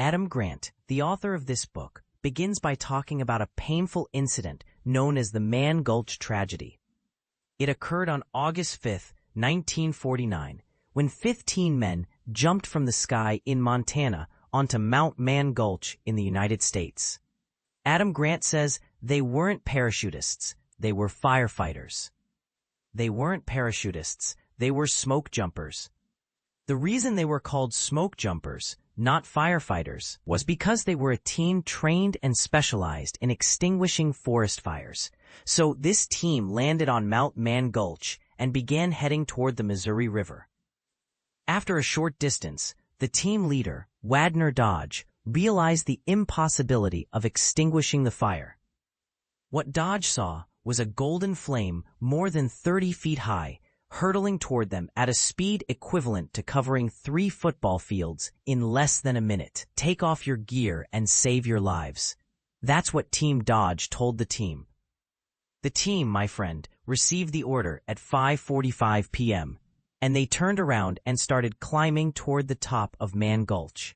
Adam Grant, the author of this book, begins by talking about a painful incident known as the Man Gulch tragedy. It occurred on August 5, 1949, when 15 men jumped from the sky in Montana onto Mount Man Gulch in the United States. Adam Grant says they weren't parachutists, they were firefighters. They weren't parachutists, they were smoke jumpers. The reason they were called smoke jumpers, not firefighters, was because they were a team trained and specialized in extinguishing forest fires. So this team landed on Mount Man Gulch and began heading toward the Missouri River. After a short distance, the team leader, Wadner Dodge, realized the impossibility of extinguishing the fire. What Dodge saw was a golden flame more than 30 feet high, hurtling toward them at a speed equivalent to covering 3 football fields in less than a minute. Take off your gear and save your lives. That's what Team Dodge told the team. The team, my friend, received the order at 5:45 p.m., and they turned around and started climbing toward the top of Man Gulch.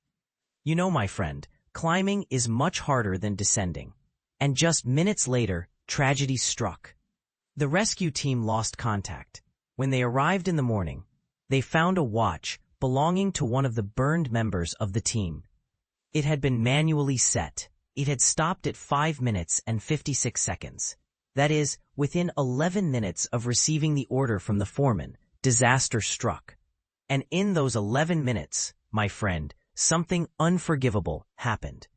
You know, my friend, climbing is much harder than descending. And just minutes later, tragedy struck. The rescue team lost contact. When they arrived in the morning, they found a watch belonging to one of the burned members of the team. It had been manually set. It had stopped at 5 minutes and 56 seconds. That is, within 11 minutes of receiving the order from the foreman, disaster struck. And in those 11 minutes, my friend, something unforgivable happened.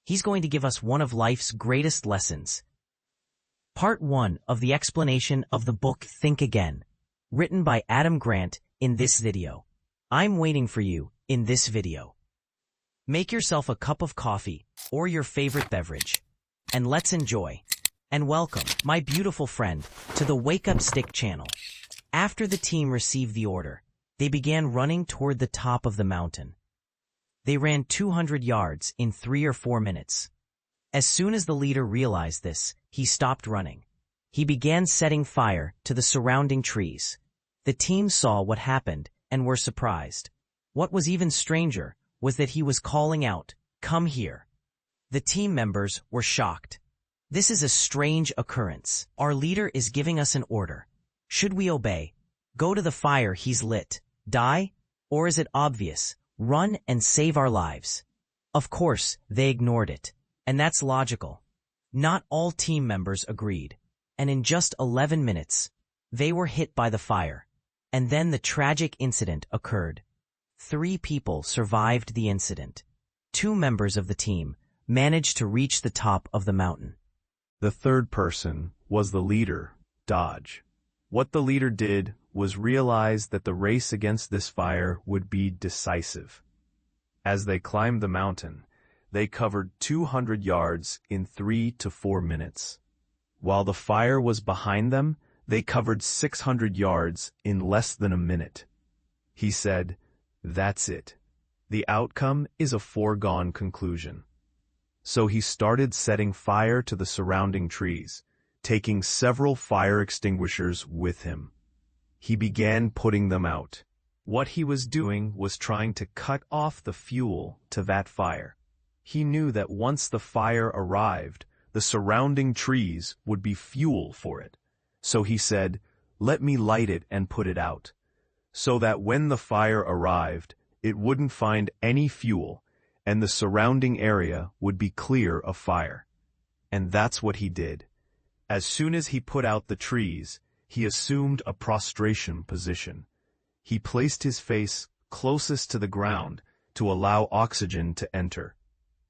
He's going to give us one of life's greatest lessons. Part 1 of the explanation of the book Think Again, written by Adam Grant in this video. I'm waiting for you in this video. Make yourself a cup of coffee or your favorite beverage, and let's enjoy. And welcome, my beautiful friend, to the Wake Up Stick channel. After the team received the order, they began running toward the top of the mountain. They ran 200 yards in 3 or 4 minutes. As soon as the leader realized this, he stopped running. He began setting fire to the surrounding trees. The team saw what happened and were surprised. What was even stranger was that he was calling out, "Come here." The team members were shocked. This is a strange occurrence. Our leader is giving us an order. Should we obey? Go to the fire he's lit? Die? Or is it obvious? Run and save our lives? Of course, they ignored it. And that's logical. Not all team members agreed. And in just 11 minutes, they were hit by the fire. And then the tragic incident occurred. 3 people survived the incident. 2 members of the team managed to reach the top of the mountain. The third person was the leader, Dodge. What the leader did was realize that the race against this fire would be decisive. As they climbed the mountain, they covered 200 yards in 3 to 4 minutes. While the fire was behind them, they covered 600 yards in less than a minute. He said, "That's it. The outcome is a foregone conclusion." So he started setting fire to the surrounding trees, taking several fire extinguishers with him. He began putting them out. What he was doing was trying to cut off the fuel to that fire. He knew that once the fire arrived, the surrounding trees would be fuel for it. So he said, "Let me light it and put it out," so that when the fire arrived, it wouldn't find any fuel, and the surrounding area would be clear of fire. And that's what he did. As soon as he put out the trees, he assumed a prostration position. He placed his face closest to the ground to allow oxygen to enter.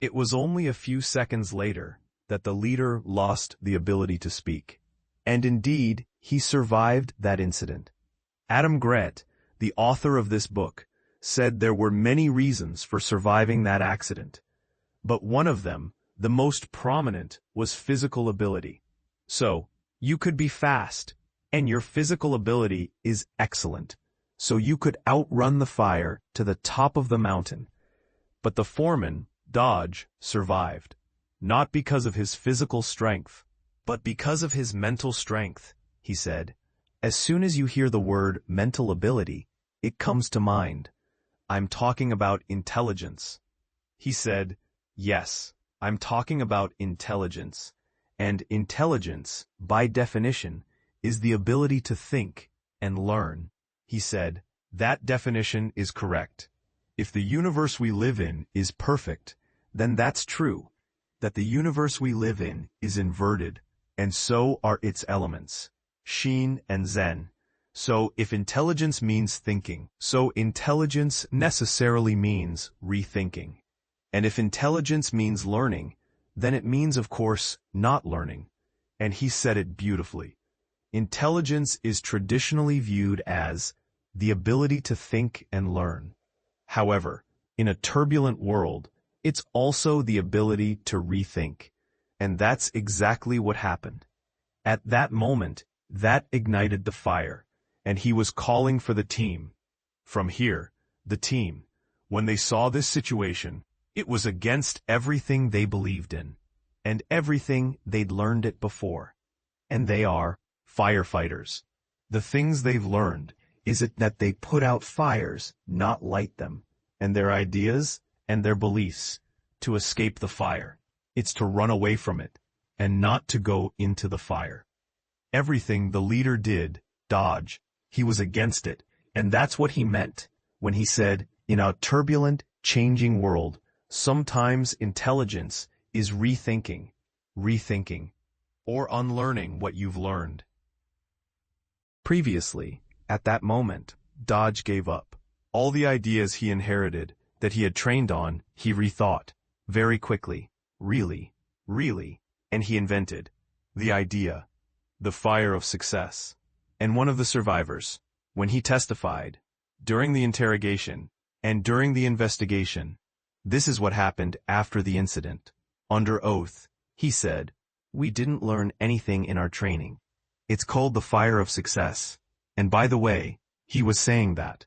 It was only a few seconds later that the leader lost the ability to speak. And indeed, he survived that incident. Adam Grant, the author of this book, said there were many reasons for surviving that accident. But one of them, the most prominent, was physical ability. So, you could be fast, and your physical ability is excellent. So you could outrun the fire to the top of the mountain. But the foreman, Dodge, survived. Not because of his physical strength, but because of his mental strength, he said. As soon as you hear the word mental ability, it comes to mind. I'm talking about intelligence. He said, "Yes, I'm talking about intelligence. And intelligence, by definition, is the ability to think and learn." He said, "That definition is correct. If the universe we live in is perfect, then that's true. That the universe we live in is inverted, and so are its elements, Shin and Zen. So if intelligence means thinking, so intelligence necessarily means rethinking. And if intelligence means learning, then it means, of course, not learning." And he said it beautifully. Intelligence is traditionally viewed as the ability to think and learn. However, in a turbulent world, it's also the ability to rethink. And that's exactly what happened. At that moment, that ignited the fire, and he was calling for the team. From here, the team, when they saw this situation, it was against everything they believed in, and everything they'd learned it before. And they are firefighters. The things they've learned is it that they put out fires, not light them, and their ideas and their beliefs to escape the fire. It's to run away from it, and not to go into the fire. Everything the leader did, dodge, he was against it, and that's what he meant when he said, in a turbulent, changing world, sometimes intelligence is rethinking, or unlearning what you've learned. Previously, at that moment, Dodge gave up. All the ideas he inherited, that he had trained on, he rethought, very quickly, really, and he invented the idea, the fire of success. And one of the survivors, when he testified, during the interrogation, and during the investigation, this is what happened after the incident. Under oath, he said, "We didn't learn anything in our training. It's called the fire of success." And by the way, he was saying that.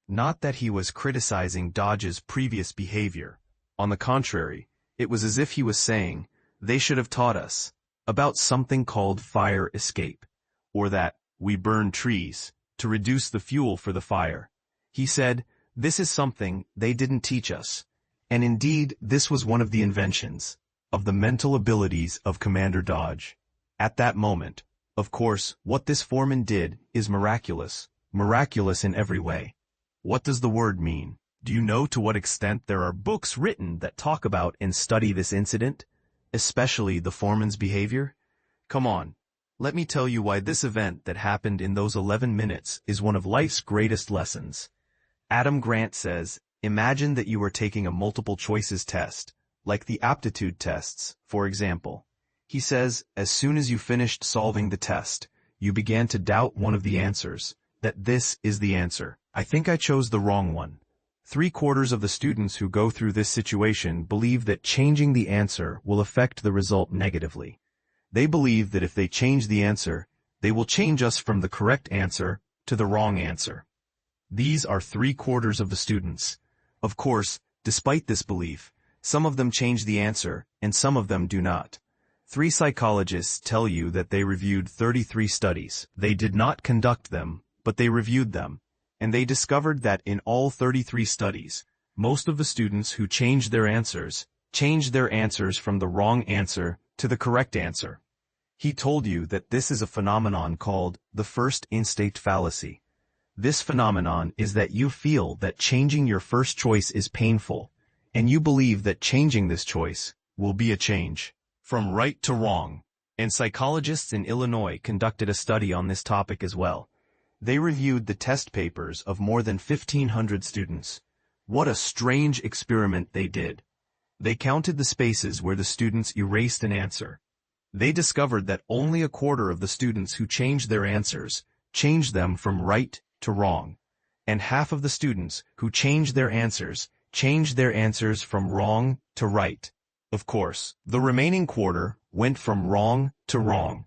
Not that he was criticizing Dodge's previous behavior. On the contrary, it was as if he was saying, they should have taught us about something called fire escape, or that we burn trees to reduce the fuel for the fire. He said, this is something they didn't teach us. And indeed, this was one of the inventions of the mental abilities of Commander Dodge. At that moment, of course, what this foreman did is miraculous in every way. What does the word mean? Do you know to what extent there are books written that talk about and study this incident, especially the foreman's behavior? Come on, let me tell you why this event that happened in those 11 minutes is one of life's greatest lessons. Adam Grant says, imagine that you are taking a multiple choices test, like the aptitude tests, for example. He says, as soon as you finished solving the test, you began to doubt one of the answers, that this is the answer. I think I chose the wrong one. 3/4 of the students who go through this situation believe that changing the answer will affect the result negatively. They believe that if they change the answer, they will change us from the correct answer to the wrong answer. These are 3/4 of the students. Of course, despite this belief, some of them change the answer, and some of them do not. 3 psychologists tell you that they reviewed 33 studies. They did not conduct them, but they reviewed them. And they discovered that in all 33 studies, most of the students who changed their answers from the wrong answer to the correct answer. He told you that this is a phenomenon called the first instinct fallacy. This phenomenon is that you feel that changing your first choice is painful, and you believe that changing this choice will be a change from right to wrong. And psychologists in Illinois conducted a study on this topic as well. They reviewed the test papers of more than 1,500 students. What a strange experiment they did. They counted the spaces where the students erased an answer. They discovered that only 1/4 of the students who changed their answers changed them from right to wrong, and half of the students who changed their answers from wrong to right. Of course, the remaining 1/4 went from wrong to wrong.